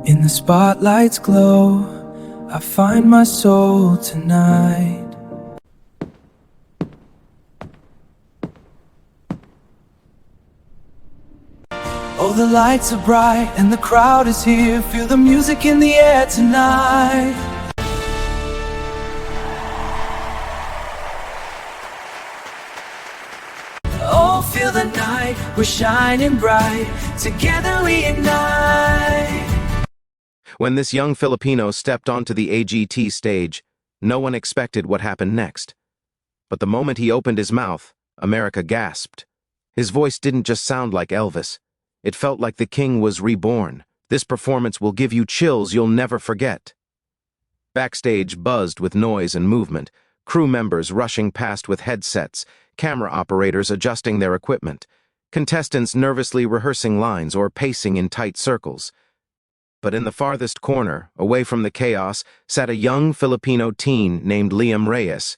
In the spotlight's glow, I find my soul tonight. Oh, the lights are bright and the crowd is here. Feel the music in the air tonight. Oh, feel the night, we're shining bright. Together we ignite. When this young Filipino stepped onto the AGT stage, no one expected what happened next. But the moment he opened his mouth, America gasped. His voice didn't just sound like Elvis. It felt like the king was reborn. This performance will give you chills you'll never forget. Backstage buzzed with noise and movement, crew members rushing past with headsets, camera operators adjusting their equipment, contestants nervously rehearsing lines or pacing in tight circles. But in the farthest corner, away from the chaos, sat a young Filipino teen named Liam Reyes.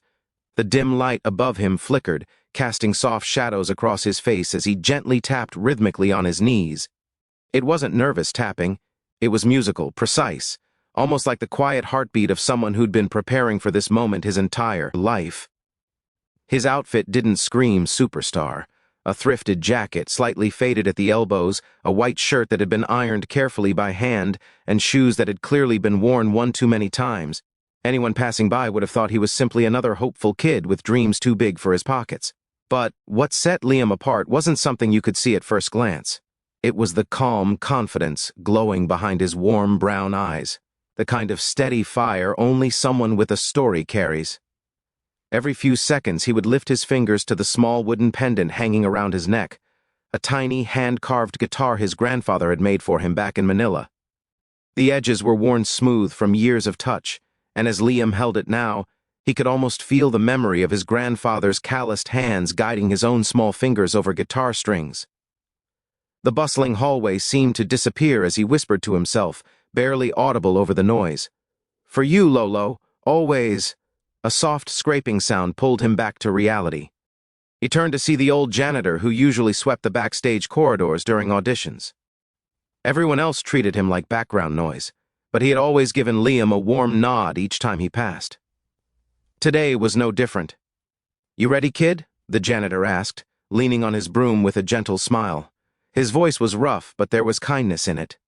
The dim light above him flickered, casting soft shadows across his face as he gently tapped rhythmically on his knees. It wasn't nervous tapping. It was musical, precise, almost like the quiet heartbeat of someone who'd been preparing for this moment his entire life. His outfit didn't scream superstar. A thrifted jacket, slightly faded at the elbows, a white shirt that had been ironed carefully by hand, and shoes that had clearly been worn one too many times. Anyone passing by would have thought he was simply another hopeful kid with dreams too big for his pockets. But what set Liam apart wasn't something you could see at first glance. It was the calm confidence glowing behind his warm brown eyes, the kind of steady fire only someone with a story carries. Every few seconds he would lift his fingers to the small wooden pendant hanging around his neck, a tiny hand-carved guitar his grandfather had made for him back in Manila. The edges were worn smooth from years of touch, and as Liam held it now, he could almost feel the memory of his grandfather's calloused hands guiding his own small fingers over guitar strings. The bustling hallway seemed to disappear as he whispered to himself, barely audible over the noise. "For you, Lolo, always." A soft scraping sound pulled him back to reality. He turned to see the old janitor who usually swept the backstage corridors during auditions. Everyone else treated him like background noise, but he had always given Liam a warm nod each time he passed. Today was no different. "You ready, kid?" the janitor asked, leaning on his broom with a gentle smile. His voice was rough, but there was kindness in it.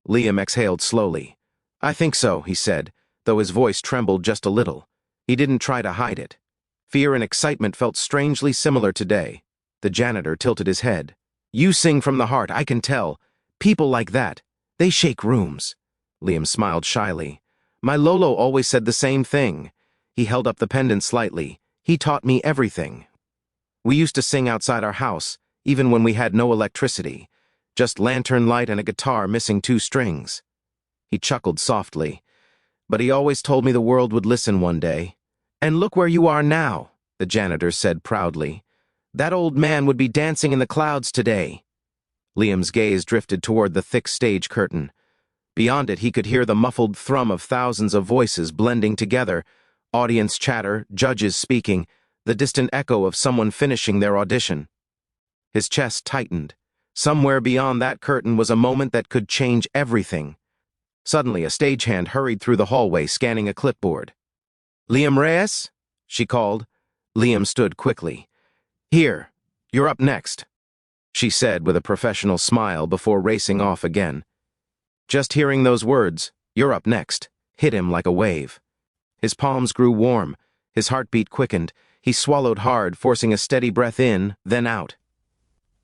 Liam exhaled slowly. "I think so," he said, though his voice trembled just a little. He didn't try to hide it. Fear and excitement felt strangely similar today. The janitor tilted his head. "You sing from the heart, I can tell. People like that, they shake rooms." Liam smiled shyly. "My Lolo always said the same thing." He held up the pendant slightly. "He taught me everything. We used to sing outside our house, even when we had no electricity. Just lantern light and a guitar missing 2 strings. He chuckled softly. "But he always told me the world would listen one day. And look where you are now," the janitor said proudly. "That old man would be dancing in the clouds today." Liam's gaze drifted toward the thick stage curtain. Beyond it, he could hear the muffled thrum of thousands of voices blending together, audience chatter, judges speaking, the distant echo of someone finishing their audition. His chest tightened. Somewhere beyond that curtain was a moment that could change everything. Suddenly, a stagehand hurried through the hallway, scanning a clipboard. "Liam Reyes?" she called. Liam stood quickly. "Here, you're up next," she said with a professional smile before racing off again. Just hearing those words, "You're up next," hit him like a wave. His palms grew warm, his heartbeat quickened. He swallowed hard, forcing a steady breath in, then out.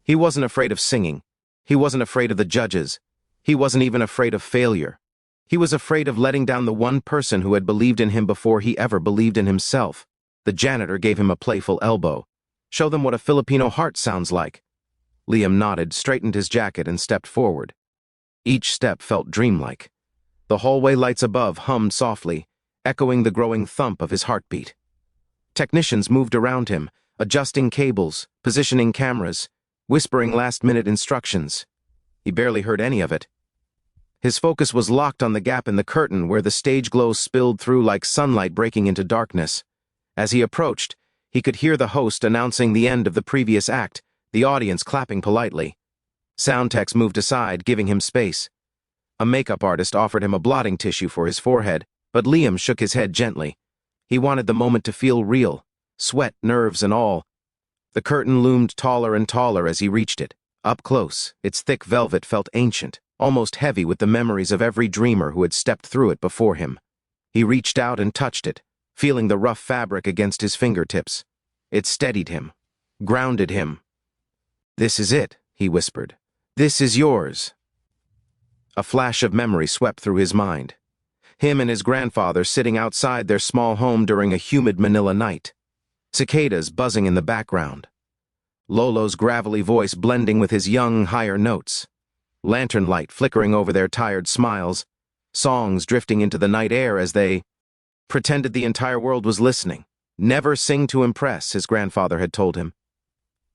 He wasn't afraid of singing. He wasn't afraid of the judges. He wasn't even afraid of failure. He was afraid of letting down the one person who had believed in him before he ever believed in himself. The janitor gave him a playful elbow. "Show them what a Filipino heart sounds like." Liam nodded, straightened his jacket, and stepped forward. Each step felt dreamlike. The hallway lights above hummed softly, echoing the growing thump of his heartbeat. Technicians moved around him, adjusting cables, positioning cameras, whispering last-minute instructions. He barely heard any of it. His focus was locked on the gap in the curtain where the stage glow spilled through like sunlight breaking into darkness. As he approached, he could hear the host announcing the end of the previous act, the audience clapping politely. Sound techs moved aside, giving him space. A makeup artist offered him a blotting tissue for his forehead, but Liam shook his head gently. He wanted the moment to feel real, sweat, nerves, and all. The curtain loomed taller and taller as he reached it. Up close, its thick velvet felt ancient, almost heavy with the memories of every dreamer who had stepped through it before him. He reached out and touched it, feeling the rough fabric against his fingertips. It steadied him, grounded him. "This is it," he whispered. "This is yours." A flash of memory swept through his mind. Him and his grandfather sitting outside their small home during a humid Manila night. Cicadas buzzing in the background. Lolo's gravelly voice blending with his young, higher notes. Lantern light flickering over their tired smiles. Songs drifting into the night air as they pretended the entire world was listening. Never sing to impress, his grandfather had told him.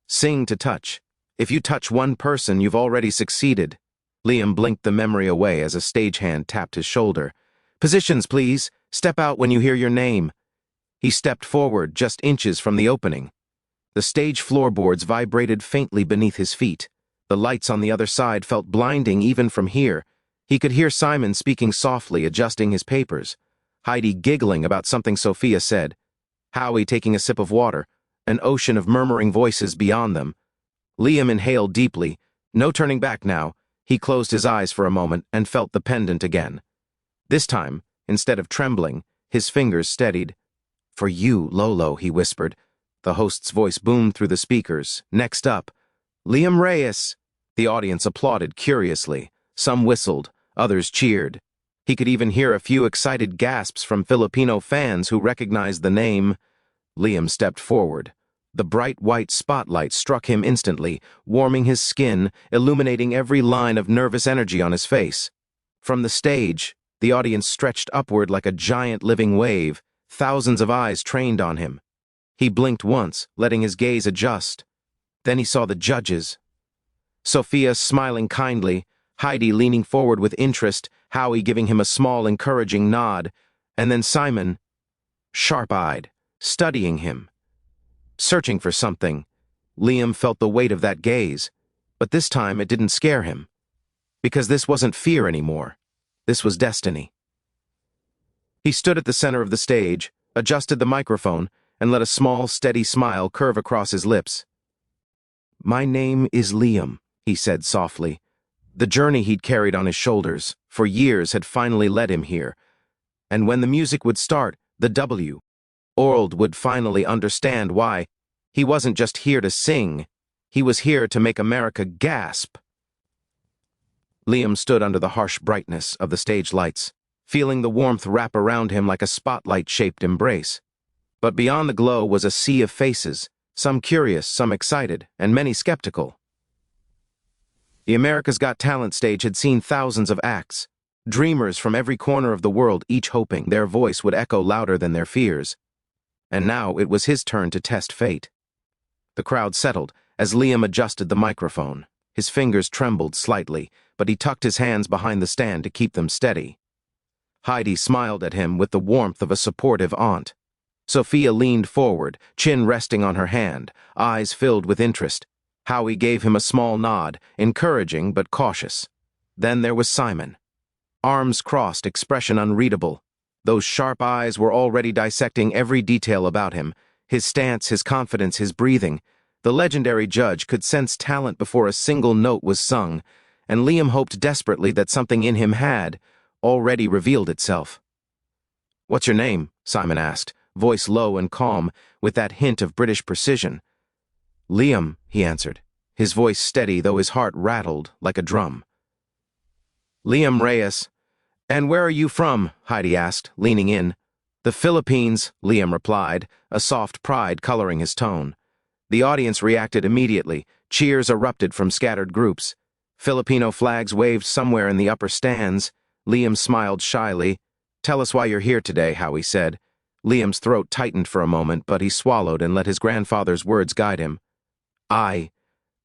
Sing to touch. If you touch one person, you've already succeeded. Liam blinked the memory away as a stagehand tapped his shoulder. "Positions, please. Step out when you hear your name." He stepped forward, just inches from the opening. The stage floorboards vibrated faintly beneath his feet. The lights on the other side felt blinding even from here. He could hear Simon speaking softly, adjusting his papers. Heidi giggling about something Sophia said. Howie taking a sip of water, an ocean of murmuring voices beyond them. Liam inhaled deeply. No turning back now. He closed his eyes for a moment and felt the pendant again. This time, instead of trembling, his fingers steadied. "For you, Lolo," he whispered. The host's voice boomed through the speakers. Next up, "Liam Reyes." The audience applauded curiously. Some whistled, others cheered. He could even hear a few excited gasps from Filipino fans who recognized the name. Liam stepped forward. The bright white spotlight struck him instantly, warming his skin, illuminating every line of nervous energy on his face. From the stage, the audience stretched upward like a giant living wave, thousands of eyes trained on him. He blinked once, letting his gaze adjust. Then he saw the judges. Sophia smiling kindly, Heidi leaning forward with interest, Howie giving him a small encouraging nod, and then Simon, sharp-eyed, studying him. Searching for something. Liam felt the weight of that gaze, but this time it didn't scare him. Because this wasn't fear anymore. This was destiny. He stood at the center of the stage, adjusted the microphone, and let a small, steady smile curve across his lips. "My name is Liam," he said softly. The journey he'd carried on his shoulders for years had finally led him here. And when the music would start, the world would finally understand why he wasn't just here to sing, he was here to make America gasp. Liam stood under the harsh brightness of the stage lights, feeling the warmth wrap around him like a spotlight-shaped embrace. But beyond the glow was a sea of faces, some curious, some excited, and many skeptical. The America's Got Talent stage had seen thousands of acts, dreamers from every corner of the world, each hoping their voice would echo louder than their fears. And now it was his turn to test fate. The crowd settled as Liam adjusted the microphone. His fingers trembled slightly, but he tucked his hands behind the stand to keep them steady. Heidi smiled at him with the warmth of a supportive aunt. Sophia leaned forward, chin resting on her hand, eyes filled with interest. Howie gave him a small nod, encouraging but cautious. Then there was Simon. Arms crossed, expression unreadable. Those sharp eyes were already dissecting every detail about him, his stance, his confidence, his breathing. The legendary judge could sense talent before a single note was sung, and Liam hoped desperately that something in him had already revealed itself. "What's your name?" Simon asked, voice low and calm, with that hint of British precision. "Liam," he answered, his voice steady though his heart rattled like a drum. "Liam Reyes. And where are you from?" Heidi asked, leaning in. "The Philippines," Liam replied, a soft pride coloring his tone. The audience reacted immediately. Cheers erupted from scattered groups. Filipino flags waved somewhere in the upper stands. Liam smiled shyly. "Tell us why you're here today," Howie said. Liam's throat tightened for a moment, but he swallowed and let his grandfather's words guide him. I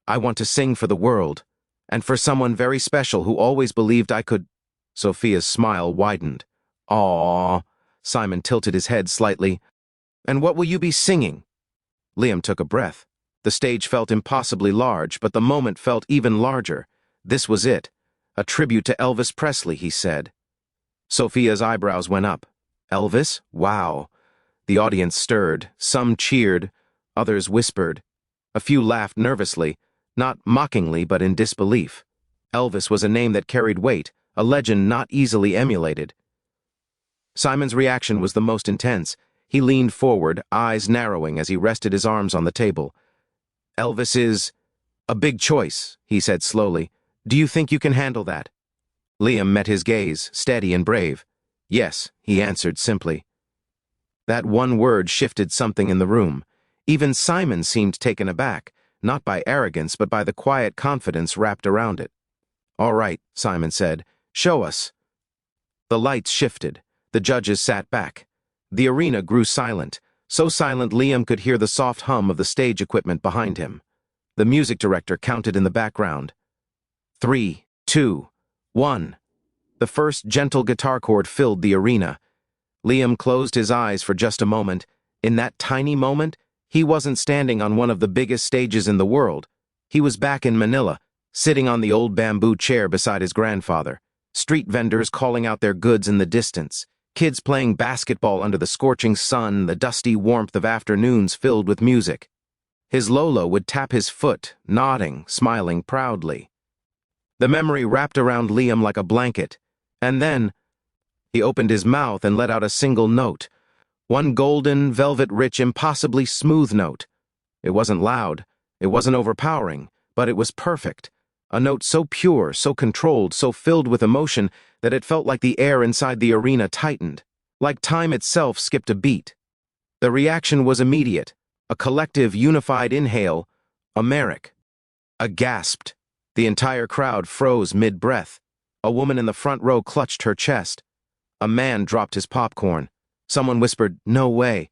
want to sing for the world, and for someone very special who always believed I could." Sophia's smile widened. "Aww." Simon tilted his head slightly. "And what will you be singing?" Liam took a breath. The stage felt impossibly large, but the moment felt even larger. This was it. A tribute to Elvis Presley, he said. Sophia's eyebrows went up. Elvis? Wow. The audience stirred. Some cheered. Others whispered. A few laughed nervously, not mockingly but in disbelief. Elvis was a name that carried weight, a legend not easily emulated. Simon's reaction was the most intense. He leaned forward, eyes narrowing as he rested his arms on the table. Elvis is a big choice, he said slowly. Do you think you can handle that? Liam met his gaze, steady and brave. Yes, he answered simply. That one word shifted something in the room. Even Simon seemed taken aback, not by arrogance but by the quiet confidence wrapped around it. All right, Simon said. Show us. The lights shifted. The judges sat back. The arena grew silent, so silent Liam could hear the soft hum of the stage equipment behind him. The music director counted in the background. 3, 2, 1. The first gentle guitar chord filled the arena. Liam closed his eyes for just a moment. In that tiny moment, he wasn't standing on one of the biggest stages in the world. He was back in Manila, sitting on the old bamboo chair beside his grandfather. Street vendors calling out their goods in the distance. Kids playing basketball under the scorching sun, the dusty warmth of afternoons filled with music. His Lolo would tap his foot, nodding, smiling proudly. The memory wrapped around Liam like a blanket, and then he opened his mouth and let out a single note. One golden, velvet-rich, impossibly smooth note. It wasn't loud, it wasn't overpowering, but it was perfect. A note so pure, so controlled, so filled with emotion that it felt like the air inside the arena tightened, like time itself skipped a beat. The reaction was immediate, a collective, unified inhale, a Merrick. A gasped. The entire crowd froze mid-breath. A woman in the front row clutched her chest. A man dropped his popcorn. Someone whispered, "No way,"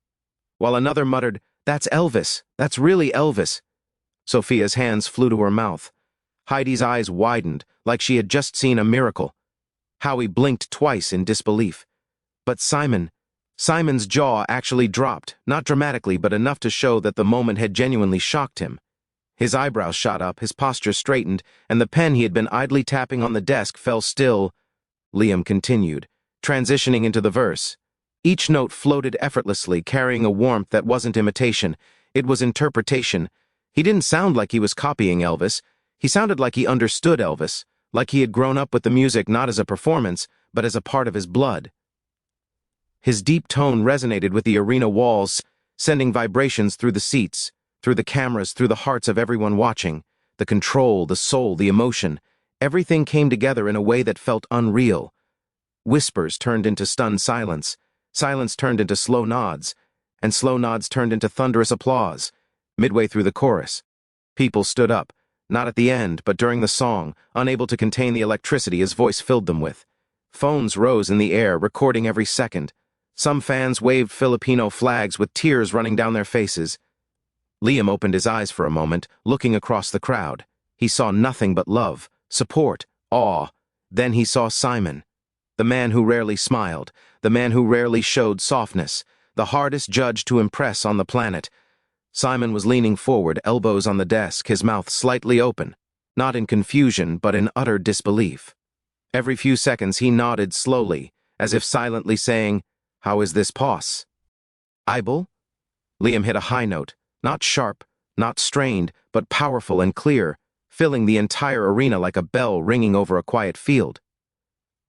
while another muttered, "That's Elvis. That's really Elvis." Sophia's hands flew to her mouth. Heidi's eyes widened, like she had just seen a miracle. Howie blinked twice in disbelief. But Simon's jaw actually dropped, not dramatically, but enough to show that the moment had genuinely shocked him. His eyebrows shot up, his posture straightened, and the pen he had been idly tapping on the desk fell still. Liam continued, transitioning into the verse. Each note floated effortlessly, carrying a warmth that wasn't imitation. It was interpretation. He didn't sound like he was copying Elvis. He sounded like he understood Elvis, like he had grown up with the music not as a performance, but as a part of his blood. His deep tone resonated with the arena walls, sending vibrations through the seats, through the cameras, through the hearts of everyone watching. The control, the soul, the emotion, everything came together in a way that felt unreal. Whispers turned into stunned silence, silence turned into slow nods, and slow nods turned into thunderous applause. Midway through the chorus, people stood up. Not at the end, but during the song, unable to contain the electricity his voice filled them with. Phones rose in the air, recording every second. Some fans waved Filipino flags with tears running down their faces. Liam opened his eyes for a moment, looking across the crowd. He saw nothing but love, support, awe. Then he saw Simon, the man who rarely smiled, the man who rarely showed softness, the hardest judge to impress on the planet. Simon was leaning forward, elbows on the desk, his mouth slightly open, not in confusion, but in utter disbelief. Every few seconds he nodded slowly, as if silently saying, "How is this pos?" "Ibel?" Liam hit a high note, not sharp, not strained, but powerful and clear, filling the entire arena like a bell ringing over a quiet field.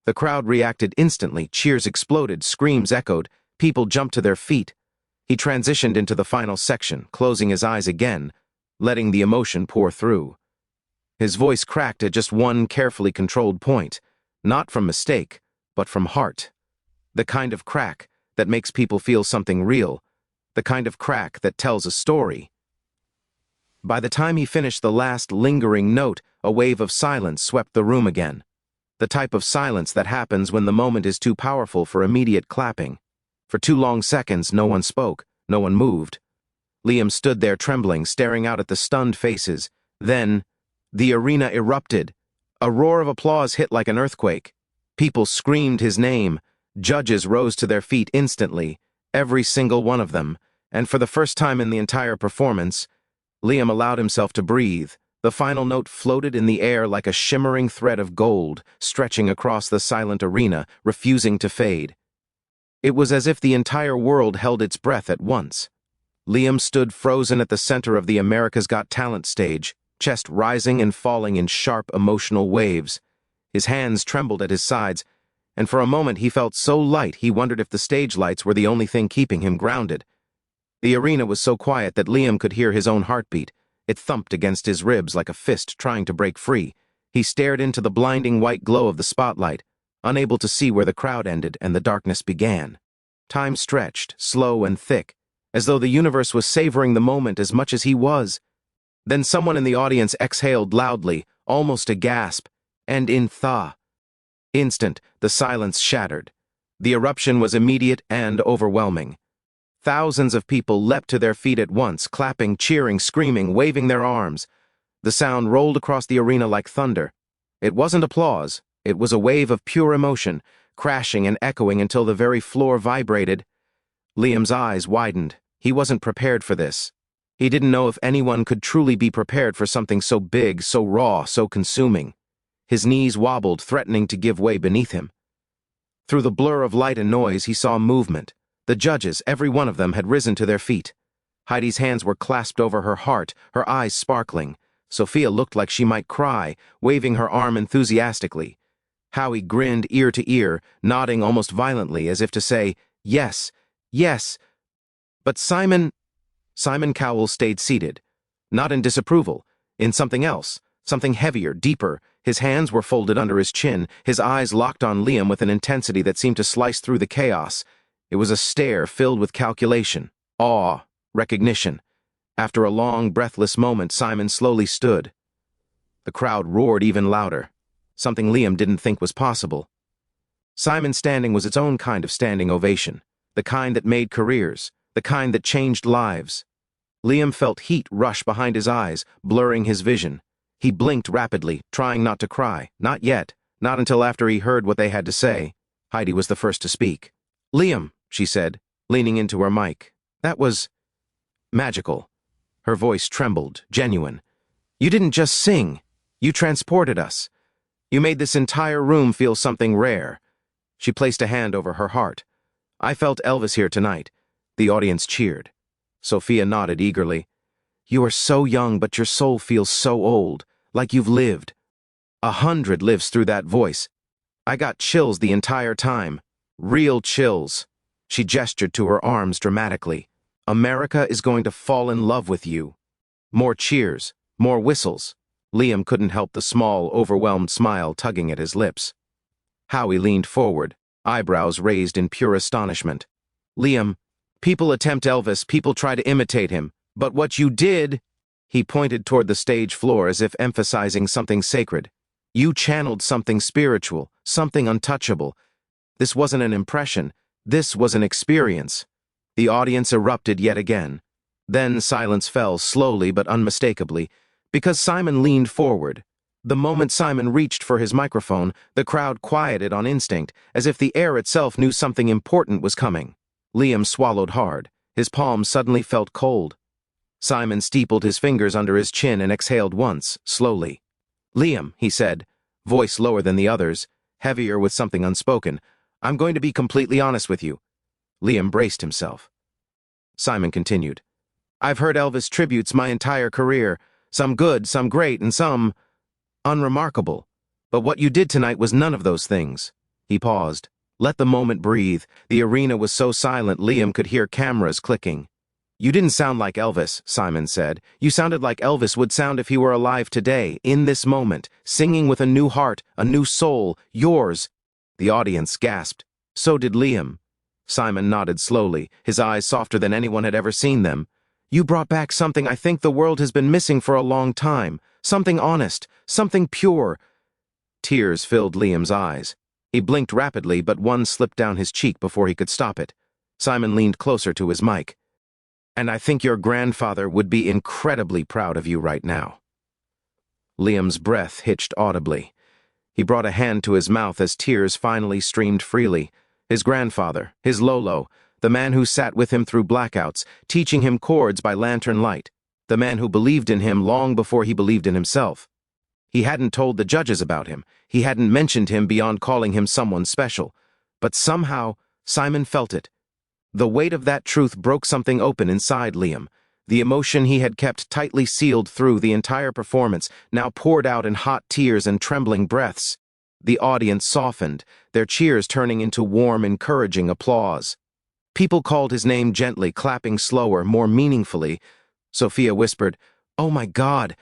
The crowd reacted instantly, cheers exploded, screams echoed, people jumped to their feet. He transitioned into the final section, closing his eyes again, letting the emotion pour through. His voice cracked at just one carefully controlled point, not from mistake, but from heart. The kind of crack that makes people feel something real, the kind of crack that tells a story. By the time he finished the last lingering note, a wave of silence swept the room again. The type of silence that happens when the moment is too powerful for immediate clapping. For 2 long seconds, no one spoke, no one moved. Liam stood there trembling, staring out at the stunned faces. Then, the arena erupted. A roar of applause hit like an earthquake. People screamed his name. Judges rose to their feet instantly, every single one of them, and for the first time in the entire performance, Liam allowed himself to breathe, The final note floated in the air like a shimmering thread of gold, stretching across the silent arena, refusing to fade. It was as if the entire world held its breath at once. Liam stood frozen at the center of the America's Got Talent stage, chest rising and falling in sharp, emotional waves. His hands trembled at his sides, and for a moment he felt so light he wondered if the stage lights were the only thing keeping him grounded. The arena was so quiet that Liam could hear his own heartbeat. It thumped against his ribs like a fist trying to break free. He stared into the blinding white glow of the spotlight, unable to see where the crowd ended and the darkness began. Time stretched, slow and thick, as though the universe was savoring the moment as much as he was. Then someone in the audience exhaled loudly, almost a gasp, and in thaw. Instant, the silence shattered. The eruption was immediate and overwhelming. Thousands of people leapt to their feet at once, clapping, cheering, screaming, waving their arms. The sound rolled across the arena like thunder. It wasn't applause, it was a wave of pure emotion, crashing and echoing until the very floor vibrated. Liam's eyes widened. He wasn't prepared for this. He didn't know if anyone could truly be prepared for something so big, so raw, so consuming. His knees wobbled, threatening to give way beneath him. Through the blur of light and noise, he saw movement. The judges, every one of them, had risen to their feet. Heidi's hands were clasped over her heart, her eyes sparkling. Sophia looked like she might cry, waving her arm enthusiastically. Howie grinned ear to ear, nodding almost violently, as if to say, "Yes, yes." But Simon Cowell stayed seated, not in disapproval, in something else, something heavier, deeper. His hands were folded under his chin, his eyes locked on Liam with an intensity that seemed to slice through the chaos. It was a stare filled with calculation, awe, recognition. After a long, breathless moment, Simon slowly stood. The crowd roared even louder, something Liam didn't think was possible. Simon standing was its own kind of standing ovation, the kind that made careers, the kind that changed lives. Liam felt heat rush behind his eyes, blurring his vision. He blinked rapidly, trying not to cry. Not yet, not until after he heard what they had to say. Heidi was the first to speak. "Liam," she said, leaning into her mic. "That was magical." Her voice trembled, genuine. "You didn't just sing. You transported us. You made this entire room feel something rare." She placed a hand over her heart. "I felt Elvis here tonight." The audience cheered. Sophia nodded eagerly. "You are so young, but your soul feels so old, like you've lived. 100 lives through that voice. I got chills the entire time. Real chills." She gestured to her arms dramatically. "America is going to fall in love with you." More cheers, more whistles. Liam couldn't help the small, overwhelmed smile tugging at his lips. Howie leaned forward, eyebrows raised in pure astonishment. "Liam, people attempt Elvis, people try to imitate him, but what you did—" He pointed toward the stage floor as if emphasizing something sacred. "You channeled something spiritual, something untouchable. This wasn't an impression. This was an experience." The audience erupted yet again. Then silence fell slowly but unmistakably, because Simon leaned forward. The moment Simon reached for his microphone, the crowd quieted on instinct, as if the air itself knew something important was coming. Liam swallowed hard. His palms suddenly felt cold. Simon steepled his fingers under his chin and exhaled once, slowly. "Liam," he said, voice lower than the others, heavier with something unspoken, "I'm going to be completely honest with you." Liam braced himself. Simon continued. "I've heard Elvis tributes my entire career, some good, some great, and some unremarkable. But what you did tonight was none of those things." He paused. Let the moment breathe. The arena was so silent Liam could hear cameras clicking. "You didn't sound like Elvis," Simon said. "You sounded like Elvis would sound if he were alive today, in this moment, singing with a new heart, a new soul, yours." The audience gasped. So did Liam. Simon nodded slowly, his eyes softer than anyone had ever seen them. "You brought back something I think the world has been missing for a long time. Something honest, something pure." Tears filled Liam's eyes. He blinked rapidly, but one slipped down his cheek before he could stop it. Simon leaned closer to his mic. "And I think your grandfather would be incredibly proud of you right now." Liam's breath hitched audibly. He brought a hand to his mouth as tears finally streamed freely. His grandfather, his Lolo, the man who sat with him through blackouts, teaching him chords by lantern light. the man who believed in him long before he believed in himself. He hadn't told the judges about him. He hadn't mentioned him beyond calling him someone special. But somehow, Simon felt it. The weight of that truth broke something open inside Liam. The emotion he had kept tightly sealed through the entire performance now poured out in hot tears and trembling breaths. The audience softened, their cheers turning into warm, encouraging applause. People called his name gently, clapping slower, more meaningfully. Sophia whispered, "Oh my God!"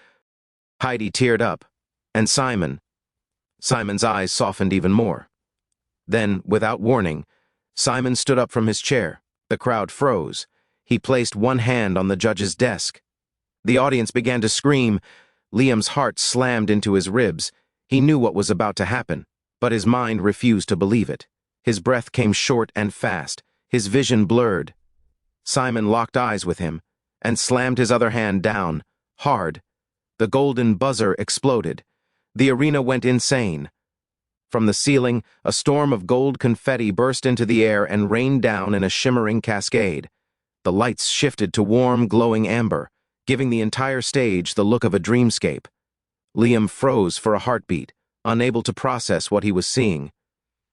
Heidi teared up. And Simon's eyes softened even more. Then, without warning, Simon stood up from his chair. The crowd froze. He placed one hand on the judge's desk. The audience began to scream. Liam's heart slammed into his ribs. He knew what was about to happen, but his mind refused to believe it. His breath came short and fast, his vision blurred. Simon locked eyes with him and slammed his other hand down, hard. The golden buzzer exploded. The arena went insane. From the ceiling, a storm of gold confetti burst into the air and rained down in a shimmering cascade. The lights shifted to warm, glowing amber, giving the entire stage the look of a dreamscape. Liam froze for a heartbeat, unable to process what he was seeing.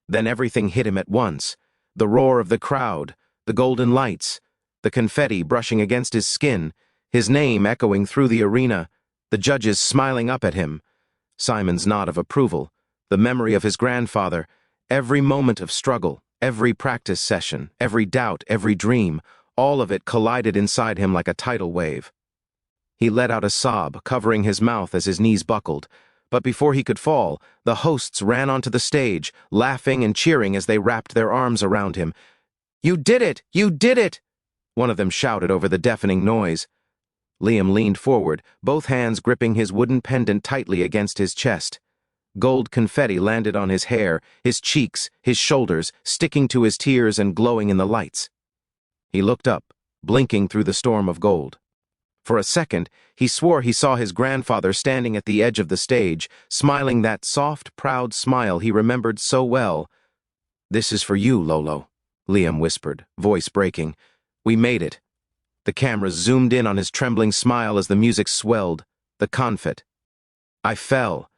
Then everything hit him at once. The roar of the crowd, the golden lights, the confetti brushing against his skin, his name echoing through the arena, the judges smiling up at him. Simon's nod of approval, the memory of his grandfather, every moment of struggle, every practice session, every doubt, every dream, all of it collided inside him like a tidal wave. He let out a sob, covering his mouth as his knees buckled. But before he could fall, the hosts ran onto the stage, laughing and cheering as they wrapped their arms around him. "You did it! You did it!" one of them shouted over the deafening noise. Liam leaned forward, both hands gripping his wooden pendant tightly against his chest. Gold confetti landed on his hair, his cheeks, his shoulders, sticking to his tears and glowing in the lights. He looked up, blinking through the storm of gold. For a second, he swore he saw his grandfather standing at the edge of the stage, smiling that soft, proud smile he remembered so well. "This is for you, Lolo," Liam whispered, voice breaking. "We made it." The camera zoomed in on his trembling smile as the music swelled, the confet. I fell,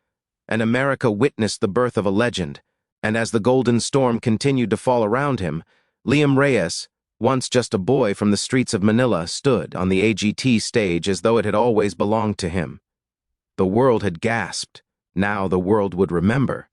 and America witnessed the birth of a legend, and as the golden storm continued to fall around him, Liam Reyes, once just a boy from the streets of Manila, stood on the AGT stage as though it had always belonged to him. The world had gasped. Now the world would remember.